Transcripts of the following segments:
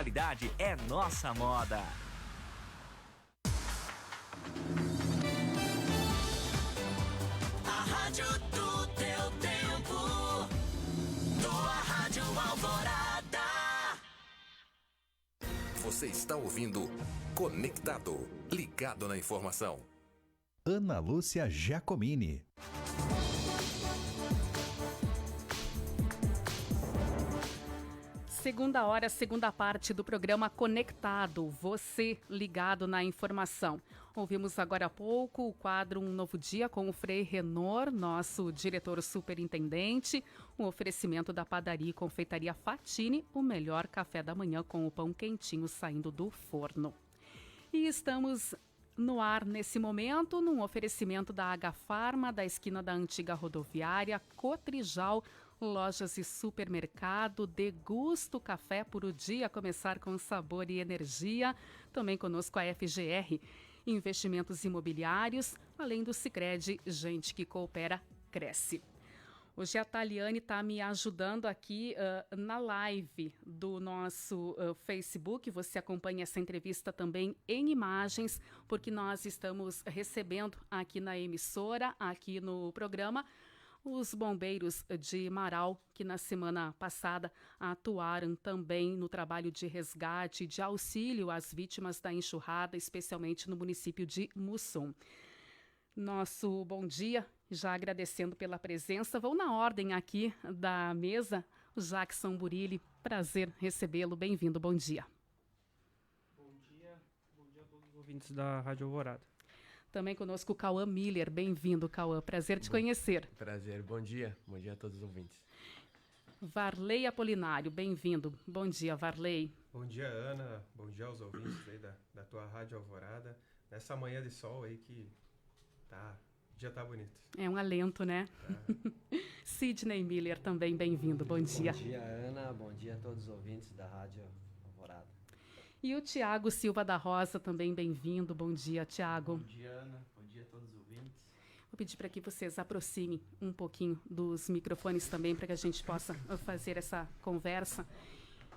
Qualidade é nossa moda. A rádio do teu tempo. Tua Rádio Alvorada. Você está ouvindo Conectado, ligado na informação. Ana Lúcia Giacomini. Segunda hora, segunda parte do programa Conectado, você ligado na informação. Ouvimos agora há pouco o quadro Um Novo Dia com o Frei Renor, nosso diretor superintendente, um oferecimento da padaria e confeitaria Fatini, o melhor café da manhã com o pão quentinho saindo do forno. E estamos no ar nesse momento, num oferecimento da Agafarma, da esquina da antiga rodoviária, Cotrijal, lojas e supermercado. Degusta o café por o dia começar com sabor e energia. Também conosco a FGR, investimentos imobiliários, além do Sicredi, gente que coopera, cresce. Hoje a Taliane está me ajudando aqui na live do nosso Facebook. Você acompanha essa entrevista também em imagens, porque nós estamos recebendo aqui na emissora, aqui no programa, os bombeiros de Marau, que na semana passada atuaram também no trabalho de resgate e de auxílio às vítimas da enxurrada, especialmente no município de Mussum. Nosso bom dia, já agradecendo pela presença. Vou na ordem aqui da mesa, o Jackson Burilli. Prazer recebê-lo. Bem-vindo, bom dia. Bom dia a todos os ouvintes da Rádio Alvorada. Também conosco o Cauã Miller. Bem-vindo, Cauã. Prazer te conhecer. Prazer, bom dia a todos os ouvintes. Varley Apolinário, bem-vindo. Bom dia, Varley. Bom dia, Ana. Bom dia aos ouvintes aí da tua Rádio Alvorada. Nessa manhã de sol aí que o dia tá bonito. É um alento, né? Sidney Miller também, bem-vindo. Bom dia. Bom dia, Ana. Bom dia a todos os ouvintes da Rádio Alvorada. E o Tiago Silva da Rosa também, bem-vindo. Bom dia, Tiago. Bom dia, Ana. Bom dia a todos os ouvintes. Vou pedir para que vocês aproximem um pouquinho dos microfones também, para que a gente possa fazer essa conversa.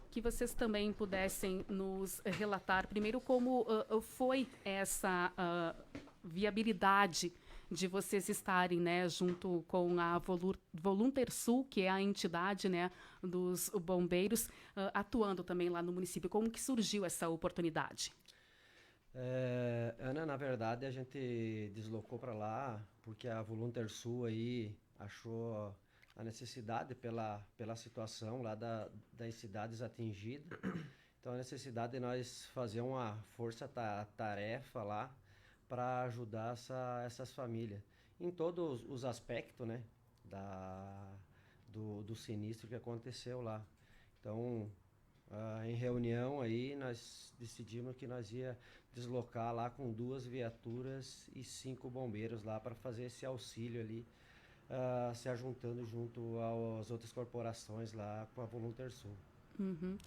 Que vocês também pudessem nos relatar, primeiro, como foi essa viabilidade de vocês estarem, né, junto com a Voluntersul, que é a entidade, né, dos bombeiros, atuando também lá no município. Como que surgiu essa oportunidade? Ana, na verdade, a gente deslocou para lá porque a Voluntersul aí achou a necessidade pela situação lá das cidades atingidas. Então, a necessidade de nós fazer uma força-tarefa lá para ajudar essas famílias em todos os aspectos, né, do sinistro que aconteceu lá. Então, em reunião aí nós decidimos que nós ia deslocar lá com 2 viaturas e 5 bombeiros lá para fazer esse auxílio ali, se ajuntando junto às outras corporações lá com a Voluntersul. Uhum.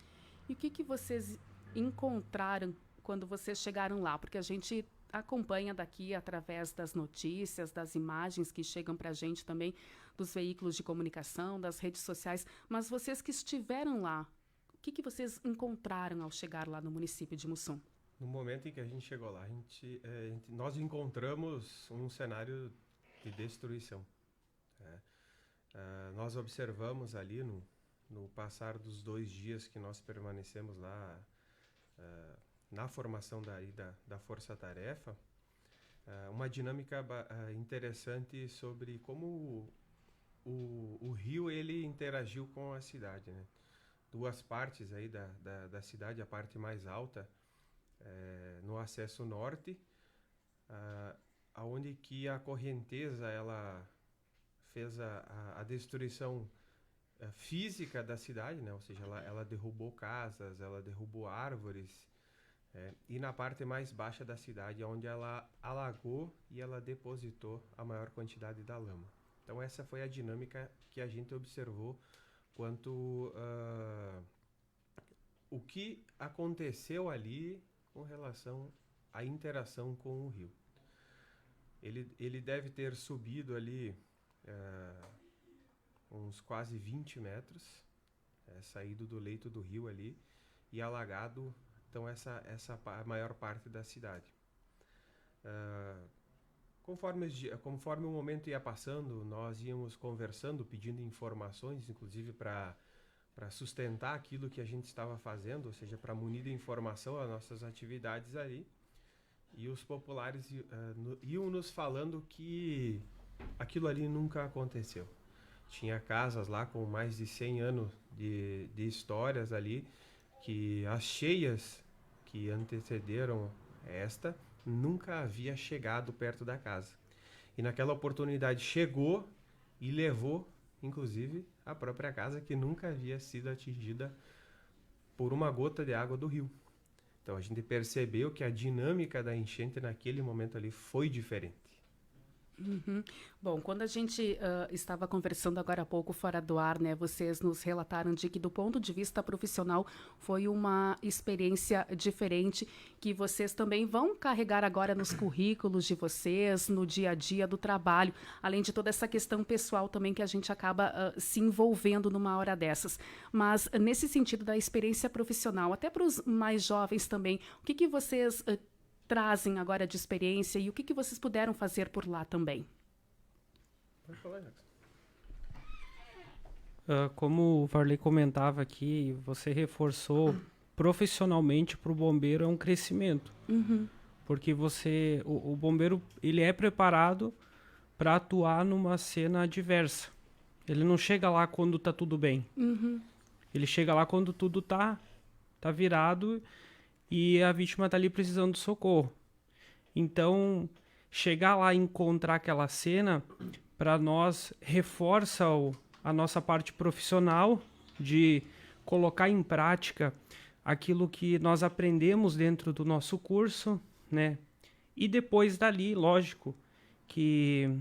E o que vocês encontraram quando vocês chegaram lá? Porque a gente acompanha daqui através das notícias, das imagens que chegam para a gente também, dos veículos de comunicação, das redes sociais, mas vocês que estiveram lá, o que vocês encontraram ao chegar lá no município de Mussum? No momento em que a gente chegou lá, nós encontramos um cenário de destruição. Nós observamos ali no passar dos 2 dias que nós permanecemos lá, na formação da força-tarefa, uma dinâmica interessante sobre como o rio ele interagiu com a cidade, né? 2 partes aí da cidade, a parte mais alta, no acesso norte, aonde que a correnteza ela fez a destruição física da cidade, né? Ou seja, ela derrubou casas, ela derrubou árvores, e na parte mais baixa da cidade, onde ela alagou e ela depositou a maior quantidade da lama. Então essa foi a dinâmica que a gente observou quanto o que aconteceu ali com relação à interação com o rio. Ele deve ter subido ali uns quase 20 metros, saído do leito do rio ali, e alagado então a maior parte da cidade. Conforme o momento ia passando, nós íamos conversando, pedindo informações, inclusive para sustentar aquilo que a gente estava fazendo, ou seja, para munir de informação as nossas atividades ali. E os populares iam nos falando que aquilo ali nunca aconteceu. Tinha casas lá com mais de 100 anos de histórias ali, que as cheias que antecederam esta nunca havia chegado perto da casa. E naquela oportunidade chegou e levou, inclusive, a própria casa, que nunca havia sido atingida por uma gota de água do rio. Então a gente percebeu que a dinâmica da enchente naquele momento ali foi diferente. Uhum. Bom, quando a gente estava conversando agora há pouco fora do ar, né, vocês nos relataram de que do ponto de vista profissional foi uma experiência diferente que vocês também vão carregar agora nos currículos de vocês, no dia a dia do trabalho, além de toda essa questão pessoal também que a gente acaba se envolvendo numa hora dessas. Mas nesse sentido da experiência profissional, até para os mais jovens também, o que vocês trazem agora de experiência e o que vocês puderam fazer por lá também? Pode falar, Jackson. Como o Varley comentava aqui, você reforçou profissionalmente para o bombeiro é um crescimento. Uhum. Porque o bombeiro ele é preparado para atuar numa cena adversa. Ele não chega lá quando está tudo bem. Uhum. Ele chega lá quando tudo tá virado e a vítima está ali precisando de socorro. Então, chegar lá e encontrar aquela cena, para nós, reforça a nossa parte profissional de colocar em prática aquilo que nós aprendemos dentro do nosso curso, né? E depois dali, lógico, que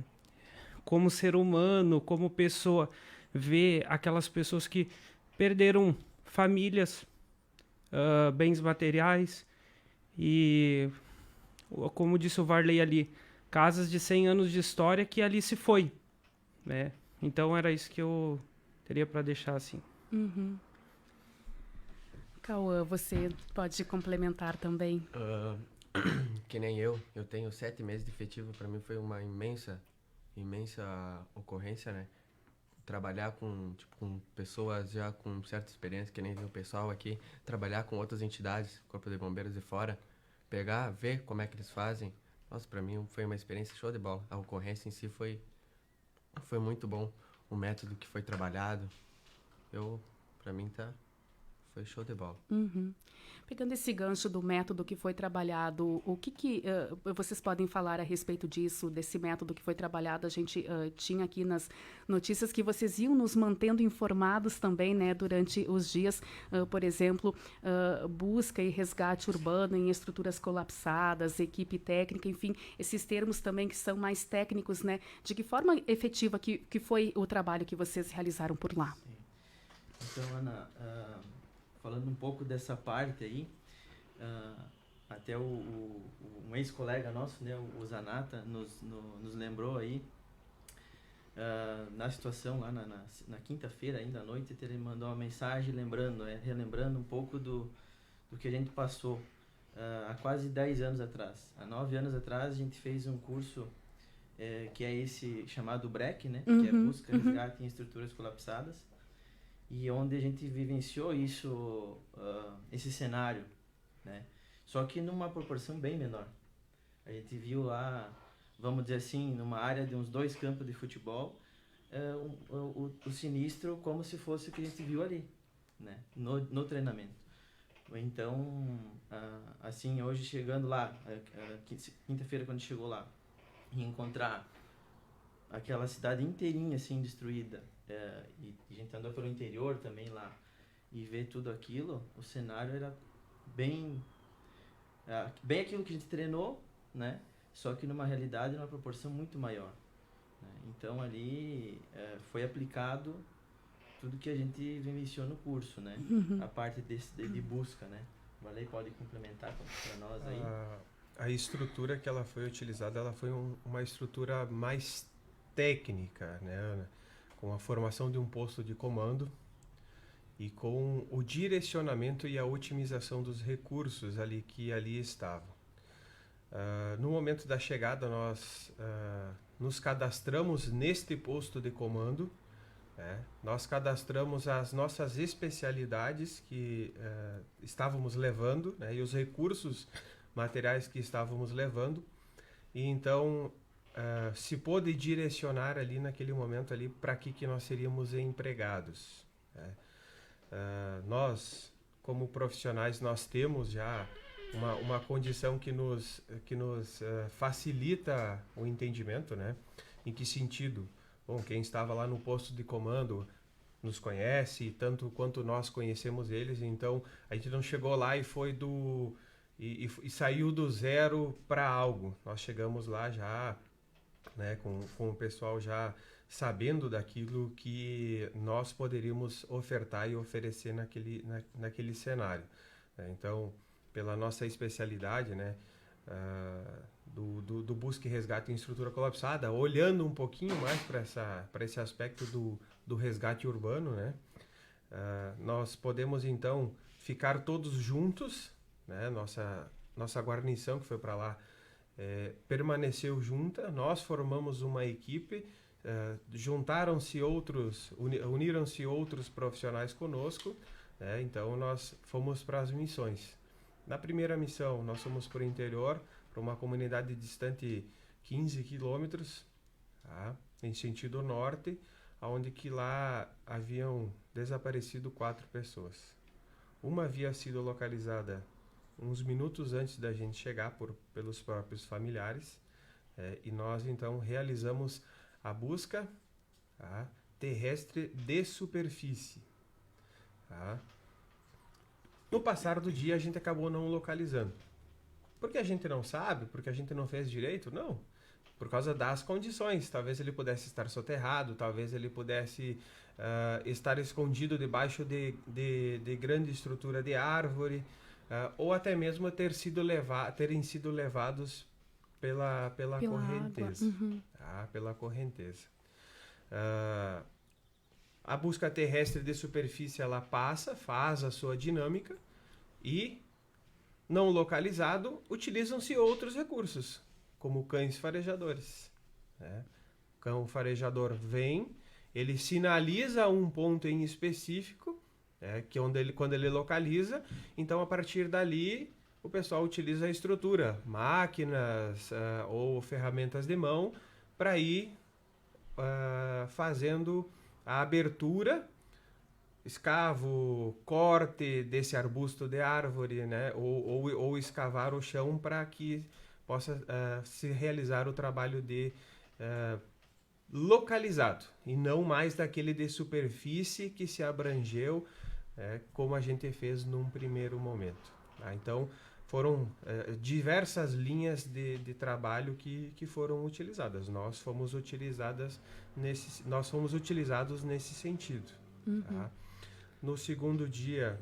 como ser humano, como pessoa, ver aquelas pessoas que perderam famílias, bens materiais e, como disse o Varley ali, casas de 100 anos de história que ali se foi, né? Então era isso que eu teria para deixar assim. Uhum. Cauã, você pode complementar também? Que nem eu tenho 7 meses de efetivo, para mim foi uma imensa ocorrência, né? Trabalhar com pessoas já com certa experiência, que nem o pessoal aqui, trabalhar com outras entidades, Corpo de Bombeiros de fora, pegar, ver como é que eles fazem. Nossa, para mim foi uma experiência show de bola. A ocorrência em si foi muito bom. O método que foi trabalhado, para mim foi show de bola. Uhum. Pegando esse gancho do método que foi trabalhado, o que vocês podem falar a respeito disso, desse método que foi trabalhado? A gente tinha aqui nas notícias que vocês iam nos mantendo informados também, né, durante os dias, por exemplo, busca e resgate urbano em estruturas colapsadas, equipe técnica, enfim, esses termos também que são mais técnicos, né? De que forma efetiva que foi o trabalho que vocês realizaram por lá? Sim. Então, Ana, falando um pouco dessa parte aí, até um ex-colega nosso, né, o Zanata, nos lembrou aí, na situação lá na quinta-feira, ainda à noite, ele mandou uma mensagem relembrando um pouco do que a gente passou há quase 10 anos atrás. Há 9 anos atrás, a gente fez um curso que é esse chamado BREC, né, que é Busca, Resgate em Estruturas Colapsadas, e onde a gente vivenciou esse cenário, né? Só que numa proporção bem menor. A gente viu lá, vamos dizer assim, numa área de uns 2 campos de futebol, o sinistro como se fosse o que a gente viu ali, né? No treinamento. Então, assim, hoje chegando lá, quinta-feira quando chegou lá, e encontrar aquela cidade inteirinha assim destruída, e a gente andou pelo interior também lá e ver tudo aquilo, o cenário era bem aquilo que a gente treinou, né? Só que numa realidade, numa proporção muito maior, né? Então ali foi aplicado tudo que a gente vivenciou no curso, né? A parte de busca, né? O Valei pode complementar para nós aí. A estrutura que ela foi utilizada, ela foi uma estrutura mais técnica, né, Ana? Com a formação de um posto de comando e com o direcionamento e a otimização dos recursos que ali estavam. No momento da chegada, nós nos cadastramos neste posto de comando. Nós cadastramos as nossas especialidades que estávamos levando, e os recursos materiais que estávamos levando. E então se pôde direcionar ali naquele momento ali para que nós seríamos empregados. Nós, como profissionais, nós temos já uma condição que nos facilita o entendimento, né? Em que sentido? Bom, quem estava lá no posto de comando nos conhece, tanto quanto nós conhecemos eles, então a gente não chegou lá e foi e saiu do zero para algo. Nós chegamos lá já, né, com o pessoal já sabendo daquilo que nós poderíamos ofertar e oferecer naquele cenário. Então, pela nossa especialidade, né, do busca e resgate em estrutura colapsada, olhando um pouquinho mais para esse aspecto do resgate urbano, né, nós podemos então ficar todos juntos, né, nossa guarnição que foi para lá permaneceu junta, nós formamos uma equipe, uniram-se outros profissionais conosco, né, então nós fomos para as missões. Na primeira missão, nós fomos para o interior, para uma comunidade distante 15 quilômetros, em sentido norte, onde que lá haviam desaparecido 4 pessoas. Uma havia sido localizada uns minutos antes da gente chegar pelos próprios familiares, e nós então realizamos a busca terrestre de superfície. No passar do dia a gente acabou não localizando. Porque a gente não sabe? Porque a gente não fez direito? Não. Por causa das condições. Talvez ele pudesse estar soterrado, talvez ele pudesse estar escondido debaixo de grande estrutura de árvore, ou até mesmo terem sido levados pela correnteza. Uhum. Pela correnteza. A busca terrestre de superfície ela faz a sua dinâmica e, não localizado, utilizam-se outros recursos, como cães farejadores. O cão farejador vem, ele sinaliza um ponto em específico, que quando ele localiza, então a partir dali o pessoal utiliza a estrutura, máquinas ou ferramentas de mão, para ir fazendo a abertura, escavo, corte desse arbusto de árvore, né? ou escavar o chão para que possa se realizar o trabalho de localizado, e não mais daquele de superfície que se abrangeu, como a gente fez num primeiro momento. Então, foram diversas linhas de trabalho que foram utilizadas. Nós fomos utilizados nesse sentido. Uhum. No segundo dia,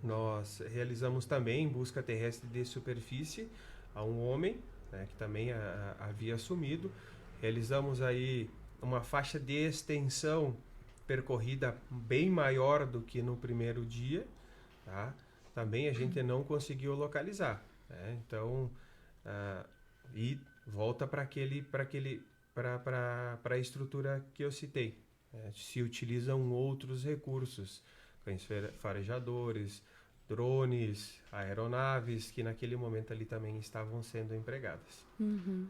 nós realizamos também busca terrestre de superfície a um homem, que também havia sumido. Realizamos aí uma faixa de extensão percorrida bem maior do que no primeiro dia, Também a gente não conseguiu localizar, Então, e volta para a estrutura que eu citei. Se utilizam outros recursos, cães farejadores, drones, aeronaves, que naquele momento ali também estavam sendo empregadas. Uhum.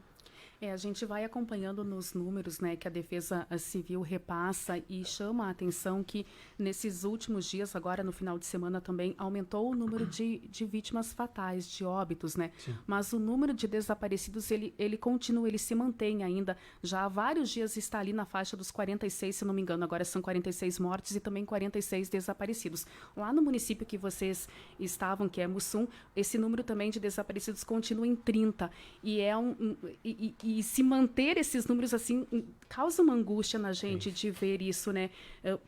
A gente vai acompanhando nos números, né, que a Defesa Civil repassa, e chama a atenção que nesses últimos dias, agora no final de semana também, aumentou o número de vítimas fatais, de óbitos, né? Sim. Mas o número de desaparecidos, ele continua, ele se mantém ainda. Já há vários dias está ali na faixa dos 46, se não me engano, agora são 46 mortes e também 46 desaparecidos. Lá no município que vocês estavam, que é Mussum, esse número também de desaparecidos continua em 30. E se manter esses números assim causa uma angústia na gente de ver isso, né?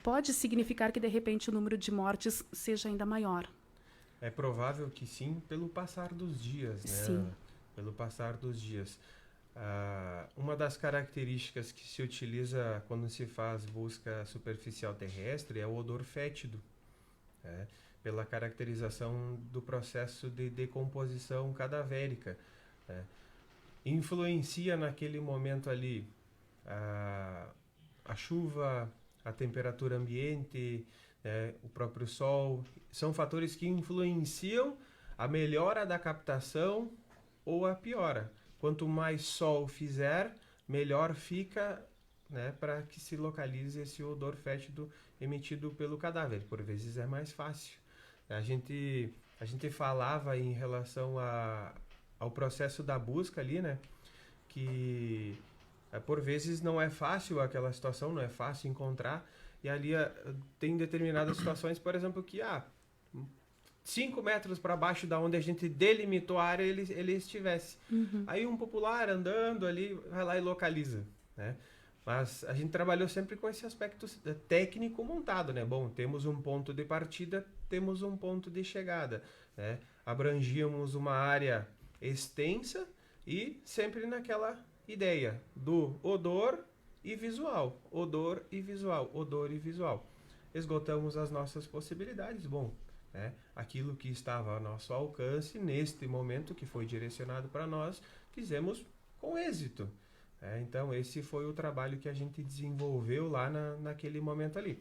Pode significar que de repente o número de mortes seja ainda maior. É provável que sim, pelo passar dos dias, né? Sim. Pelo passar dos dias. Uma das características que se utiliza quando se faz busca superficial terrestre é o odor fétido. né? Pela caracterização do processo de decomposição cadavérica, né? Influencia naquele momento ali a chuva, a temperatura ambiente, o próprio sol, são fatores que influenciam a melhora da captação ou a piora. Quanto mais sol fizer, melhor fica, né, para que se localize esse odor fétido emitido pelo cadáver. Por vezes é mais fácil. A gente falava em relação ao processo da busca ali, né, que por vezes não é fácil aquela situação, não é fácil encontrar, e ali tem determinadas situações, por exemplo, que 5 metros para baixo da onde a gente delimitou a área ele estivesse. Aí um popular andando ali vai lá e localiza, né? Mas a gente trabalhou sempre com esse aspecto técnico montado, né? Bom, temos um ponto de partida, temos um ponto de chegada, né? Abrangíamos uma área extensa e sempre naquela ideia do odor e visual, odor e visual, odor e visual. Esgotamos as nossas possibilidades, bom, né? Aquilo que estava ao nosso alcance, neste momento que foi direcionado para nós, fizemos com êxito. Então, esse foi o trabalho que a gente desenvolveu lá naquele momento ali.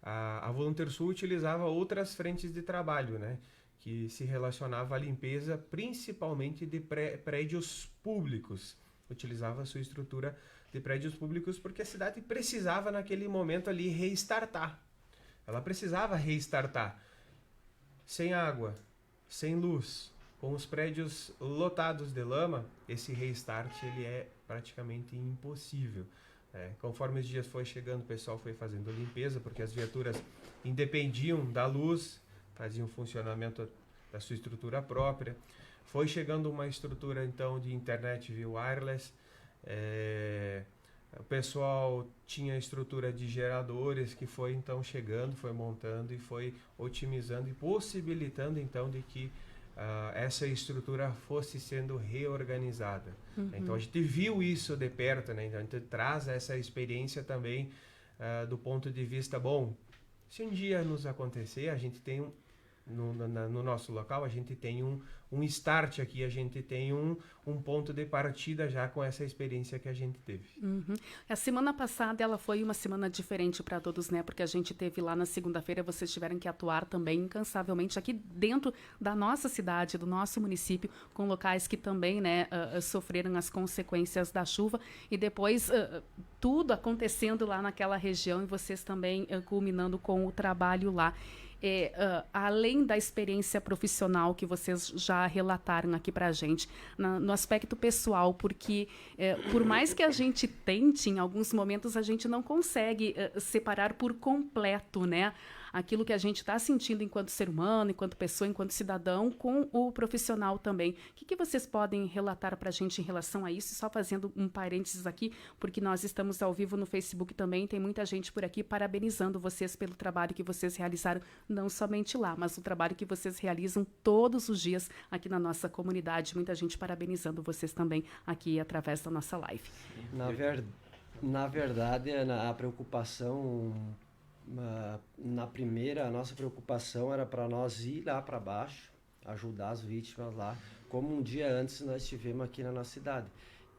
A Volunteer Sul utilizava outras frentes de trabalho, né, que se relacionava à limpeza principalmente de prédios públicos. Utilizava a sua estrutura de prédios públicos porque a cidade precisava, naquele momento ali, restartar. Ela precisava restartar. Sem água, sem luz, com os prédios lotados de lama, esse restart ele é praticamente impossível. Conforme os dias foi chegando, o pessoal foi fazendo limpeza, porque as viaturas independiam da luz, faziam funcionamento da sua estrutura própria. Foi chegando uma estrutura, então, de internet via wireless. O pessoal tinha estrutura de geradores que foi, então, chegando, foi montando e foi otimizando e possibilitando, então, de que essa estrutura fosse sendo reorganizada. Então a gente viu isso de perto, né? Então a gente traz essa experiência também do ponto de vista, bom, se um dia nos acontecer, a gente tem no nosso local, a gente tem um start aqui, a gente tem um ponto de partida já com essa experiência que a gente teve. A semana passada ela foi uma semana diferente para todos, né? Porque a gente teve lá na segunda-feira, vocês tiveram que atuar também incansavelmente aqui dentro da nossa cidade, do nosso município, com locais que também, né, sofreram as consequências da chuva, e depois tudo acontecendo lá naquela região e vocês também culminando com o trabalho lá. Além da experiência profissional que vocês já relataram aqui para a gente, no aspecto pessoal, porque por mais que a gente tente, em alguns momentos a gente não consegue separar por completo, né, aquilo que a gente está sentindo enquanto ser humano, enquanto pessoa, enquanto cidadão, com o profissional também. O que vocês podem relatar para a gente em relação a isso? Só fazendo um parênteses aqui, porque nós estamos ao vivo no Facebook também, tem muita gente por aqui parabenizando vocês pelo trabalho que vocês realizaram, não somente lá, mas o trabalho que vocês realizam todos os dias aqui na nossa comunidade. Muita gente parabenizando vocês também aqui através da nossa live. Na verdade, a preocupação... a nossa preocupação era para nós ir lá para baixo, ajudar as vítimas lá, como um dia antes nós estivemos aqui na nossa cidade.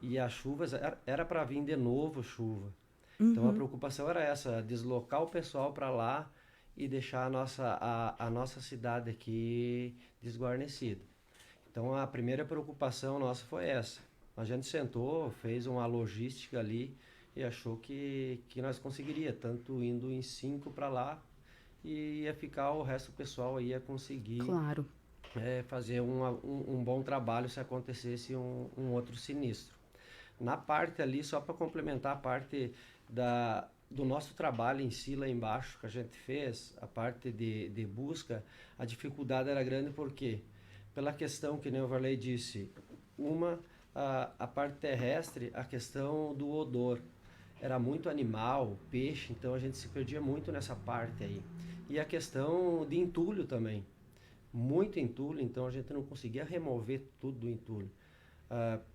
E as chuvas, era para vir de novo chuva. Então a preocupação era essa, deslocar o pessoal para lá e deixar a nossa cidade aqui desguarnecida. Então a primeira preocupação nossa foi essa. A gente sentou, fez uma logística ali, e achou que nós conseguiria, tanto indo em 5 para lá, e ia ficar o resto do pessoal ia conseguir fazer um bom trabalho se acontecesse um outro sinistro. Na parte ali, só para complementar a parte do nosso trabalho em si lá embaixo, que a gente fez, a parte de busca, a dificuldade era grande porque, pela questão que nem o Varley disse, a parte terrestre, a questão do odor. Era muito animal, peixe, então a gente se perdia muito nessa parte aí. E a questão de entulho também. Muito entulho, então a gente não conseguia remover tudo do entulho.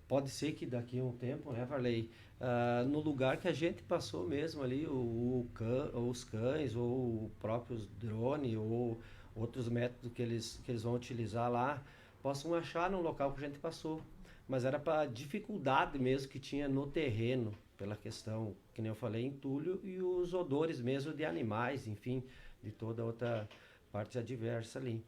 Pode ser que daqui a um tempo, né, Varley, no lugar que a gente passou mesmo ali, os cães, ou o próprio drone, ou outros métodos que eles vão utilizar lá, possam achar no local que a gente passou. Mas era para a dificuldade mesmo que tinha no terreno, pela questão, que nem eu falei, entulho e os odores mesmo de animais, enfim, de toda outra parte adversa ali.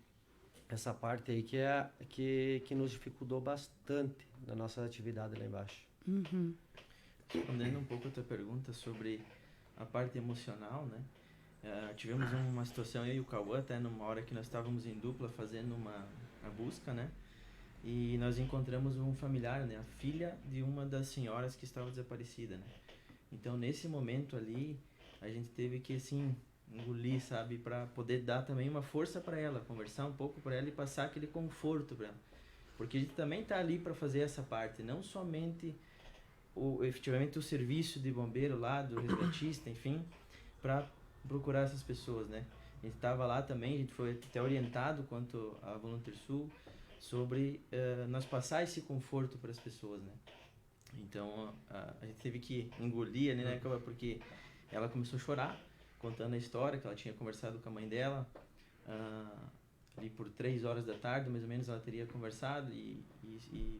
Essa parte aí que nos dificultou bastante na nossa atividade lá embaixo. Uhum. Respondendo um pouco a tua pergunta sobre a parte emocional, né? Tivemos uma situação, eu e o Cauã, até numa hora que nós estávamos em dupla fazendo uma busca, né? E nós encontramos um familiar, né? A filha de uma das senhoras que estava desaparecida, né? Então, nesse momento ali, a gente teve que, assim, engolir, sabe? Para poder dar também uma força para ela, conversar um pouco para ela e passar aquele conforto para ela. Porque a gente também está ali para fazer essa parte, não somente efetivamente o serviço de bombeiro lá, do resgatista, enfim, para procurar essas pessoas, né? A gente estava lá também, a gente foi até orientado quanto a Volunteer Sul sobre nós passar esse conforto para as pessoas, né? Então a gente teve que engolir, né? Porque ela começou a chorar, contando a história que ela tinha conversado com a mãe dela, ali por 3 horas da tarde, mais ou menos, ela teria conversado e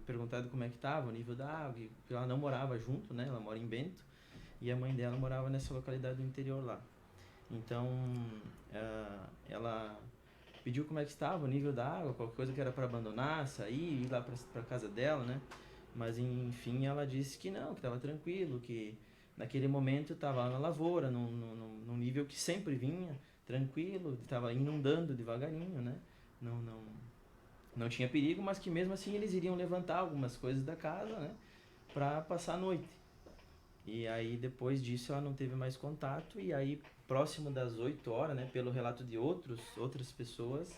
perguntado como é que estava o nível da água, porque ela não morava junto, né? Ela mora em Bento e a mãe dela morava nessa localidade do interior lá. Então, ela pediu como é que estava o nível da água, qualquer coisa que era para abandonar, sair, ir lá para casa dela, né? Mas, enfim, ela disse que não, que estava tranquilo, que naquele momento estava lá na lavoura, num nível que sempre vinha, tranquilo, estava inundando devagarinho, né? Não tinha perigo, mas que mesmo assim eles iriam levantar algumas coisas da casa, né? Para passar a noite. E aí, depois disso, ela não teve mais contato. E aí, próximo das 8 horas, né? Pelo relato de outras pessoas,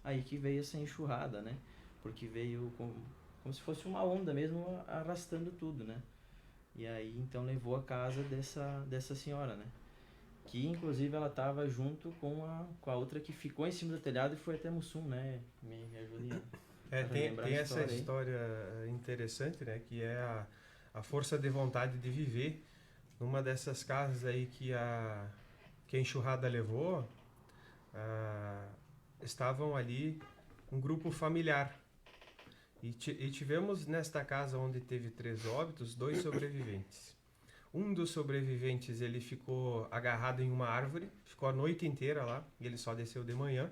aí que veio essa enxurrada, né? Porque veio como se fosse uma onda mesmo, arrastando tudo, né? E aí, então, levou a casa dessa senhora, né? Que, inclusive, ela estava junto com a outra que ficou em cima do telhado e foi até Mussum, né? Me ajuda tem essa história interessante, né? Que é a força de vontade de viver. Numa dessas casas aí que a enxurrada levou, estavam ali um grupo familiar. E tivemos nesta casa onde teve 3 óbitos, 2 sobreviventes. Um dos sobreviventes, ele ficou agarrado em uma árvore, ficou a noite inteira lá, e ele só desceu de manhã.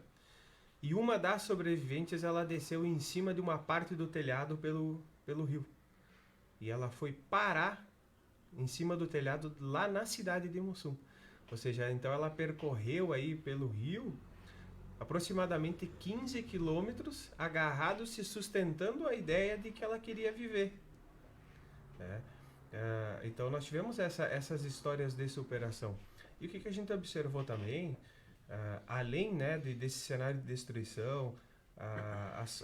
E uma das sobreviventes, ela desceu em cima de uma parte do telhado pelo rio. E ela foi parar em cima do telhado lá na cidade de Mussum. Ou seja, então ela percorreu aí pelo rio aproximadamente 15 quilômetros, agarrado, se sustentando a ideia de que ela queria viver. Então nós tivemos essas histórias de superação. E o que a gente observou também, além, né, desse cenário de destruição,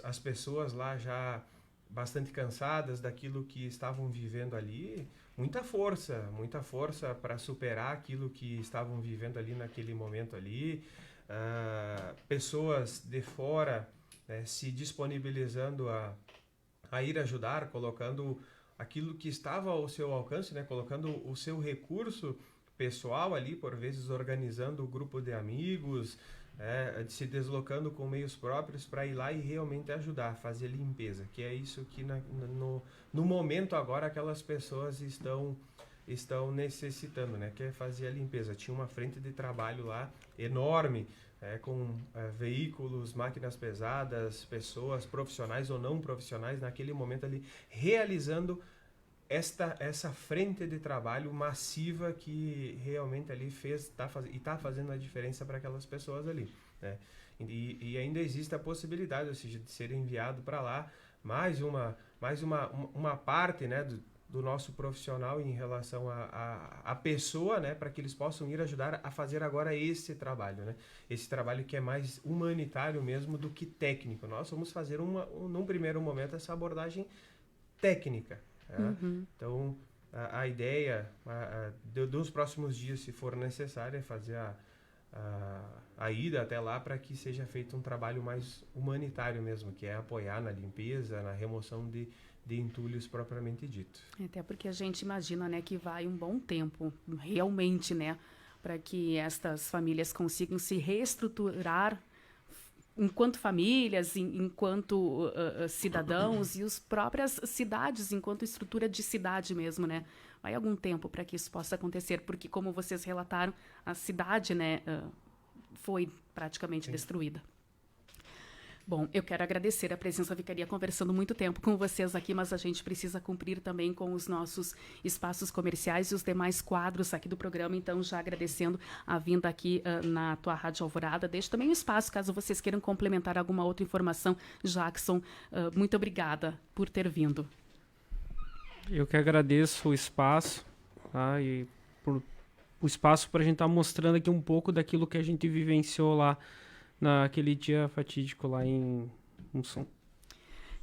as pessoas lá já bastante cansadas daquilo que estavam vivendo ali, muita força para superar aquilo que estavam vivendo ali naquele momento ali, pessoas de fora, né, se disponibilizando a ir ajudar, colocando aquilo que estava ao seu alcance, né, colocando o seu recurso pessoal ali, por vezes organizando um grupo de amigos, se deslocando com meios próprios para ir lá e realmente ajudar, fazer limpeza, que é isso que no momento agora aquelas pessoas estão necessitando, né, que é fazer a limpeza. Tinha uma frente de trabalho lá enorme, com veículos, máquinas pesadas, pessoas profissionais ou não profissionais naquele momento ali realizando essa frente de trabalho massiva que realmente ali está fazendo a diferença para aquelas pessoas ali, né? E ainda existe a possibilidade, ou seja, de ser enviado para lá mais uma parte, né, do nosso profissional em relação à pessoa, né, para que eles possam ir ajudar a fazer agora esse trabalho, né? Esse trabalho que é mais humanitário mesmo do que técnico. Nós vamos fazer num primeiro momento essa abordagem técnica. Uhum. Então, a ideia dos próximos dias, se for necessário, é fazer a ida até lá para que seja feito um trabalho mais humanitário mesmo, que é apoiar na limpeza, na remoção de entulhos propriamente dito. Até porque a gente imagina, né, que vai um bom tempo, realmente, né, para que estas famílias consigam se reestruturar enquanto famílias, enquanto cidadãos e as próprias cidades, enquanto estrutura de cidade mesmo, né? Vai algum tempo para que isso possa acontecer, porque como vocês relataram, a cidade, né, foi praticamente destruída. Bom, eu quero agradecer a presença, ficaria conversando muito tempo com vocês aqui, mas a gente precisa cumprir também com os nossos espaços comerciais e os demais quadros aqui do programa, então já agradecendo a vinda aqui na tua Rádio Alvorada. Deixo também um espaço, caso vocês queiram complementar alguma outra informação. Jackson, muito obrigada por ter vindo. Eu que agradeço o espaço, tá? E por o espaço para a gente estar mostrando aqui um pouco daquilo que a gente vivenciou lá naquele dia fatídico lá em Mussum.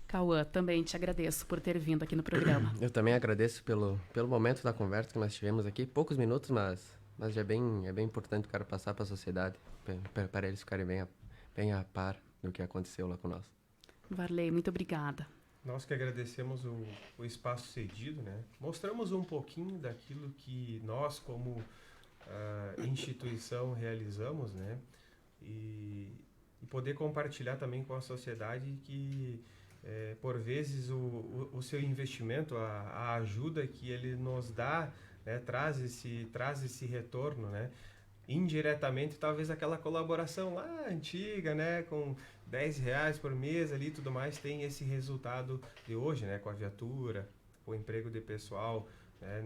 Cauã, também te agradeço por ter vindo aqui no programa. Eu também agradeço pelo momento da conversa que nós tivemos aqui. Poucos minutos, mas é bem importante o cara passar para a sociedade, para eles ficarem bem a par do que aconteceu lá com nós. Varley, muito obrigada. Nós que agradecemos o espaço cedido, né? Mostramos um pouquinho daquilo que nós, como instituição, realizamos, né? E poder compartilhar também com a sociedade que, por vezes, o seu investimento, a ajuda que ele nos dá, né, traz esse retorno, né? Indiretamente, talvez aquela colaboração lá antiga, né, com R$10 por mês ali e tudo mais, tem esse resultado de hoje, né, com a viatura, com o emprego de pessoal, né,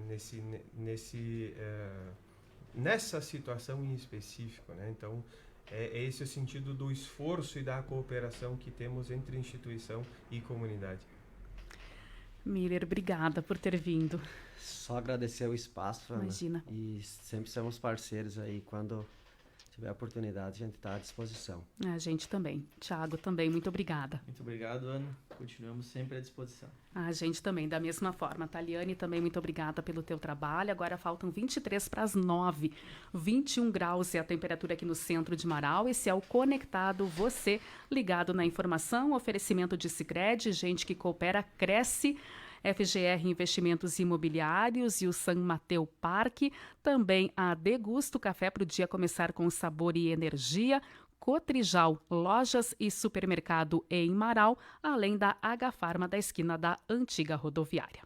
nessa situação em específico, né? Então, é esse o sentido do esforço e da cooperação que temos entre instituição e comunidade. Miller, obrigada por ter vindo. Só agradecer o espaço, Ana. Imagina. E sempre somos parceiros aí. Quando tiver oportunidade, a gente está à disposição. A gente também. Thiago também, muito obrigada. Muito obrigado, Ana. Continuamos sempre à disposição. A gente também, da mesma forma. Taliane, também muito obrigada pelo teu trabalho. Agora faltam 23 para as 9. 21 graus é a temperatura aqui no centro de Marau. Esse é o Conectado, você ligado na informação. Oferecimento de Sicredi, gente que coopera, cresce. FGR Investimentos Imobiliários e o San Mateu Parque. Também a Degusto Café para o dia começar com sabor e energia. Cotrijal, lojas e supermercado em Marau, além da H Farma da esquina da antiga rodoviária.